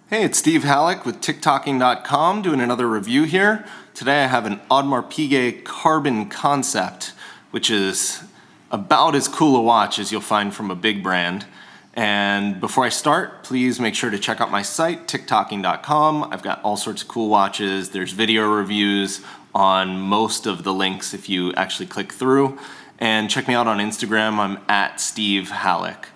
Hey, it's Steve Halleck with TikToking.com doing another review here. Today I have an Audemars Piguet Carbon Concept, which is about as cool a watch as you'll find from a big brand. And before I start, please make sure to check out my site, TikToking.com. I've got all sorts of cool watches. There's video reviews on most of the links if you actually click through. And check me out on Instagram. I'm at Steve Halleck.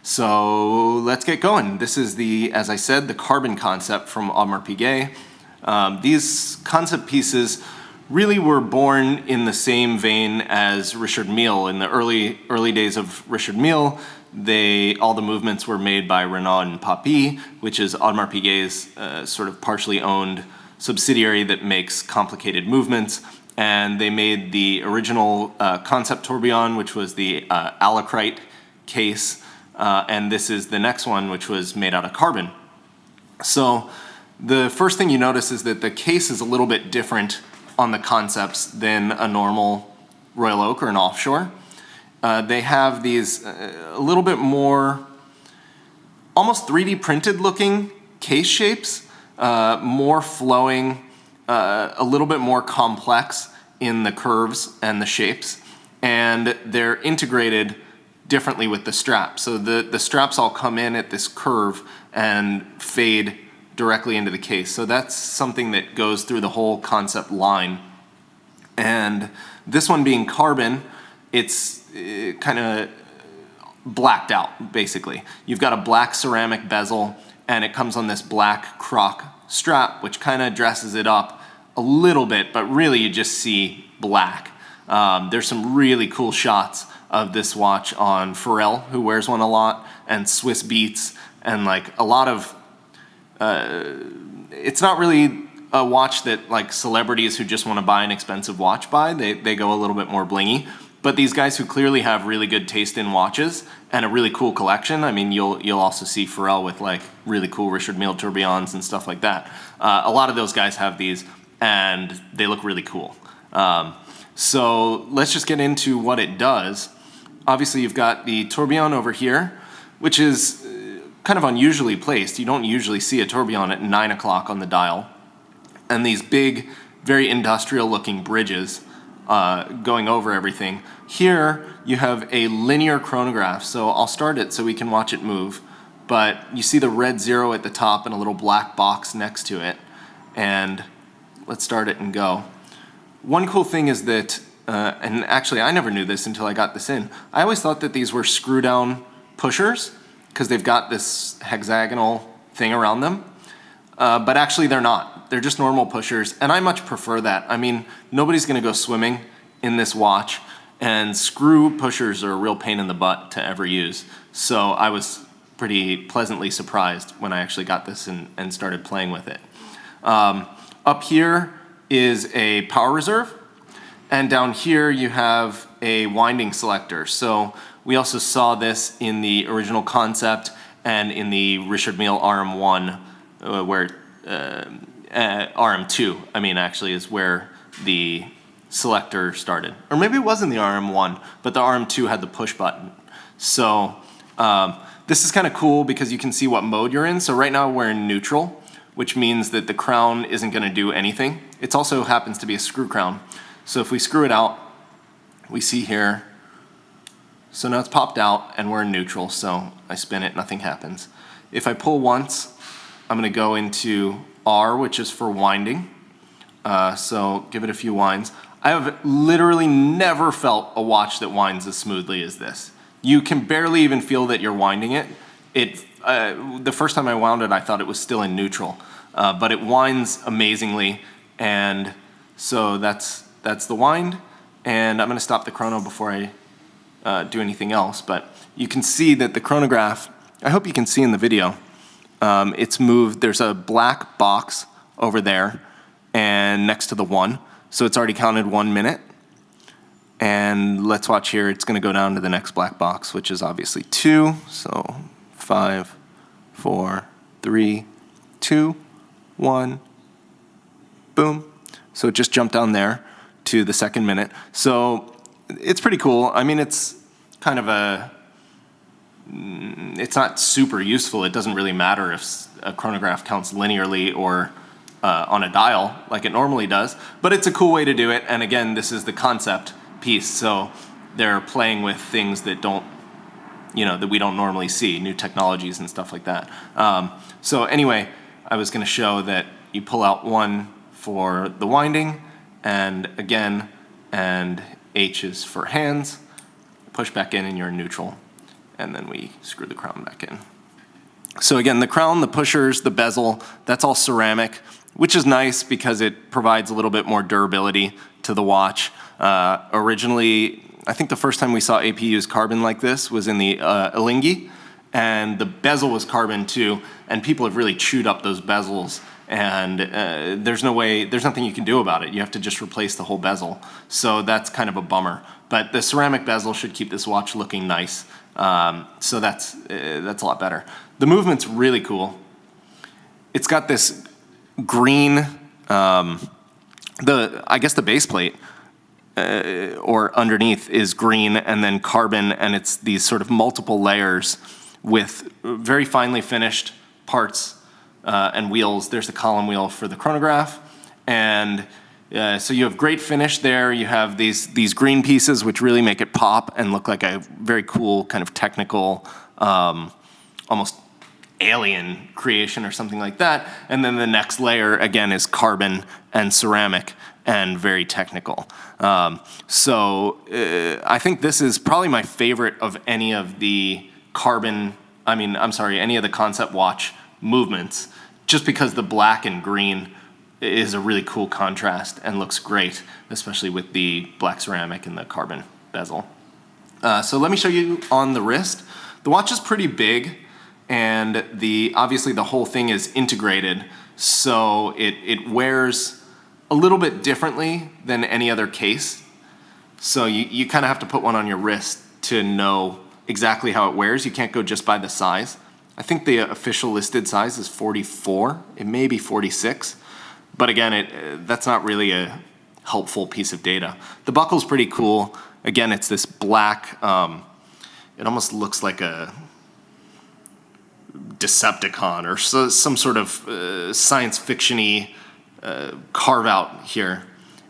So let's get going. This is as I said, the Carbon Concept from Audemars Piguet. These concept pieces really were born in the same vein as Richard Mille. In the early days of Richard Mille, all the movements were made by Renaud and Papy, which is Audemars Piguet's sort of partially owned subsidiary that makes complicated movements. And they made the original concept tourbillon, which was the alacrite case. And this is the next one, which was made out of carbon. So the first thing you notice is that the case is a little bit different on the concepts than a normal Royal Oak or an offshore. They have these a little bit more almost 3D printed looking case shapes, more flowing, a little bit more complex in the curves and the shapes, and they're integrated differently with the straps. So the straps all come in at this curve and fade directly into the case. So that's something that goes through the whole concept line. And this one being carbon, it's kind of blacked out, basically. You've got a black ceramic bezel, and it comes on this black croc strap, which kind of dresses it up a little bit, but really you just see black. There's some really cool shots of this watch on Pharrell, who wears one a lot, and Swiss Beats, and like a lot of, it's not really a watch that like celebrities who just want to buy an expensive watch buy. They go a little bit more blingy. But these guys who clearly have really good taste in watches and a really cool collection, I mean, you'll also see Pharrell with like really cool Richard Mille tourbillons and stuff like that. A lot of those guys have these, and they look really cool. So let's just get into what it does. Obviously, you've got the tourbillon over here, which is kind of unusually placed. You don't usually see a tourbillon at 9 o'clock on the dial. And these big, very industrial-looking bridges going over everything. Here, you have a linear chronograph. So I'll start it so we can watch it move. But you see the red 0 at the top and a little black box next to it. And let's start it and go. One cool thing is that, and actually I never knew this until I got this in, I always thought that these were screw-down pushers because they've got this hexagonal thing around them, but actually they're not. They're just normal pushers, and I much prefer that. I mean, nobody's going to go swimming in this watch, and screw pushers are a real pain in the butt to ever use, so I was pretty pleasantly surprised when I actually got this and started playing with it. Up here is a power reserve, and down here you have a winding selector. So we also saw this in the original concept and in the Richard Mille RM1, where RM2, I mean, actually is where the selector started. Or maybe it was in the RM1, but the RM2 had the push button. So this is kind of cool because you can see what mode you're in. So right now we're in neutral, which means that the crown isn't going to do anything. It also happens to be a screw crown. So if we screw it out, we see here, so now it's popped out and we're in neutral, so I spin it, nothing happens. If I pull once, I'm going to go into R, which is for winding. So give it a few winds. I have literally never felt a watch that winds as smoothly as this. You can barely even feel that you're winding it. The first time I wound it, I thought it was still in neutral, but it winds amazingly, and so that's the wind. And I'm going to stop the chrono before I do anything else, but you can see that the chronograph, I hope you can see in the video, it's moved. There's a black box over there and next to the 1, so it's already counted 1 minute. And let's watch here, it's going to go down to the next black box, which is obviously 2, so 5, 4, 3, 2, 1, boom. So it just jumped down there to the 2nd minute. So it's pretty cool. I mean, it's kind of a it's not super useful. It doesn't really matter if a chronograph counts linearly or on a dial like it normally does, but it's a cool way to do it. And again, this is the concept piece, so they're playing with things that don't, that we don't normally see, new technologies and stuff like that. So anyway, I was going to show that you pull out one for the winding, and again, and H is for hands. Push back in and you're in neutral, and then we screw the crown back in. So again, the crown, the pushers, the bezel, that's all ceramic, which is nice because it provides a little bit more durability to the watch. Originally, I think the first time we saw AP use carbon like this was in the Alinghi, and the bezel was carbon too, and people have really chewed up those bezels, and there's nothing you can do about it. You have to just replace the whole bezel. So that's kind of a bummer. But the ceramic bezel should keep this watch looking nice. So that's a lot better. The movement's really cool. It's got this green, I guess the base plate or underneath is green, and then carbon, and it's these sort of multiple layers with very finely finished parts and wheels. There's the column wheel for the chronograph, and so you have great finish there. You have these green pieces which really make it pop and look like a very cool kind of technical, almost alien creation or something like that. And then the next layer again is carbon and ceramic and very technical. So I think this is probably my favorite of any of the any of the concept watch movements, just because the black and green is a really cool contrast and looks great, especially with the black ceramic and the carbon bezel. So let me show you on the wrist. The watch is pretty big, and obviously the whole thing is integrated, so it wears a little bit differently than any other case. So you kind of have to put one on your wrist to know exactly how it wears. You can't go just by the size. I think the official listed size is 44. It may be 46. But again, that's not really a helpful piece of data. The buckle's pretty cool. Again, it's this black, it almost looks like a Decepticon or some sort of science fiction-y carve out here,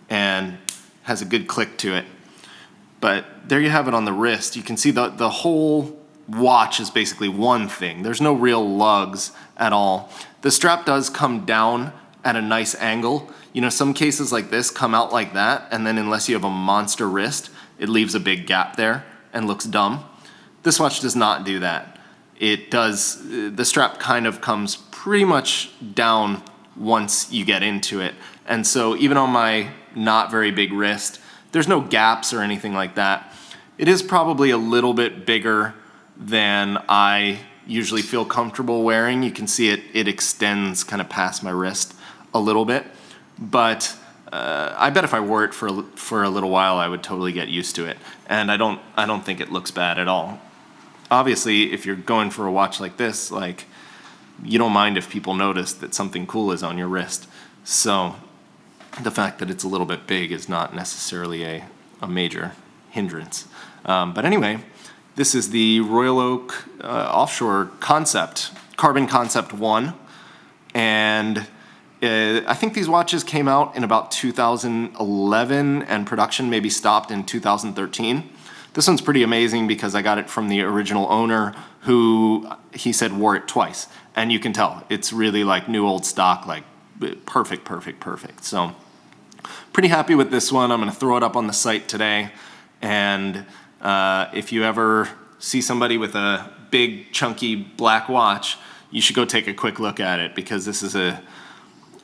and has a good click to it. But there you have it on the wrist. You can see the whole watch is basically one thing. There's no real lugs at all. The strap does come down at a nice angle. Some cases like this come out like that, and then unless you have a monster wrist, it leaves a big gap there and looks dumb. This watch does not do that. The strap kind of comes pretty much down once you get into it. And so even on my not very big wrist, there's no gaps or anything like that. It is probably a little bit bigger than I usually feel comfortable wearing. You can see it extends kind of past my wrist a little bit, but I bet if I wore it for a little while, I would totally get used to it. And I don't think it looks bad at all. Obviously, if you're going for a watch like this, you don't mind if people notice that something cool is on your wrist. So the fact that it's a little bit big is not necessarily a major hindrance. But anyway, this is the Royal Oak Offshore Concept, Carbon Concept 1. And I think these watches came out in about 2011, and production maybe stopped in 2013. This one's pretty amazing because I got it from the original owner, who he said wore it twice. And you can tell, it's really like new old stock, like perfect. So pretty happy with this one. I'm gonna throw it up on the site today. And if you ever see somebody with a big chunky black watch, you should go take a quick look at it, because this is a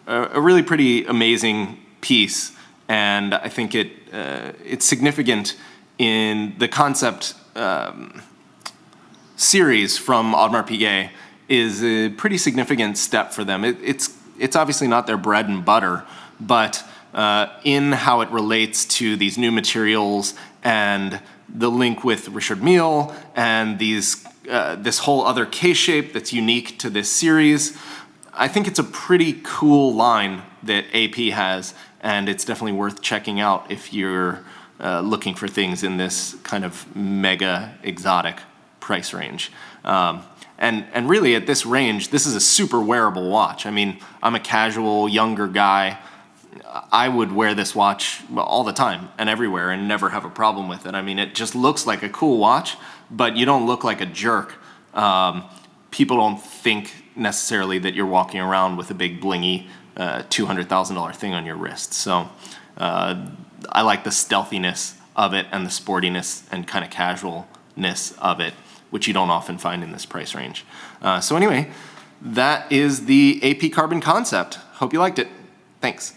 really pretty amazing piece. And I think it's significant in the concept series from Audemars Piguet. Is a pretty significant step for them. It's obviously not their bread and butter, but in how it relates to these new materials and the link with Richard Mille and this whole other case shape that's unique to this series, I think it's a pretty cool line that AP has, and it's definitely worth checking out if you're looking for things in this kind of mega exotic price range. And really at this range, this is a super wearable watch. I mean, I'm a casual, younger guy. I would wear this watch all the time and everywhere and never have a problem with it. I mean, it just looks like a cool watch, but you don't look like a jerk. People don't think necessarily that you're walking around with a big blingy $200,000 thing on your wrist. So I like the stealthiness of it and the sportiness and kind of casualness of it, which you don't often find in this price range. So anyway, that is the AP Carbon concept. Hope you liked it. Thanks.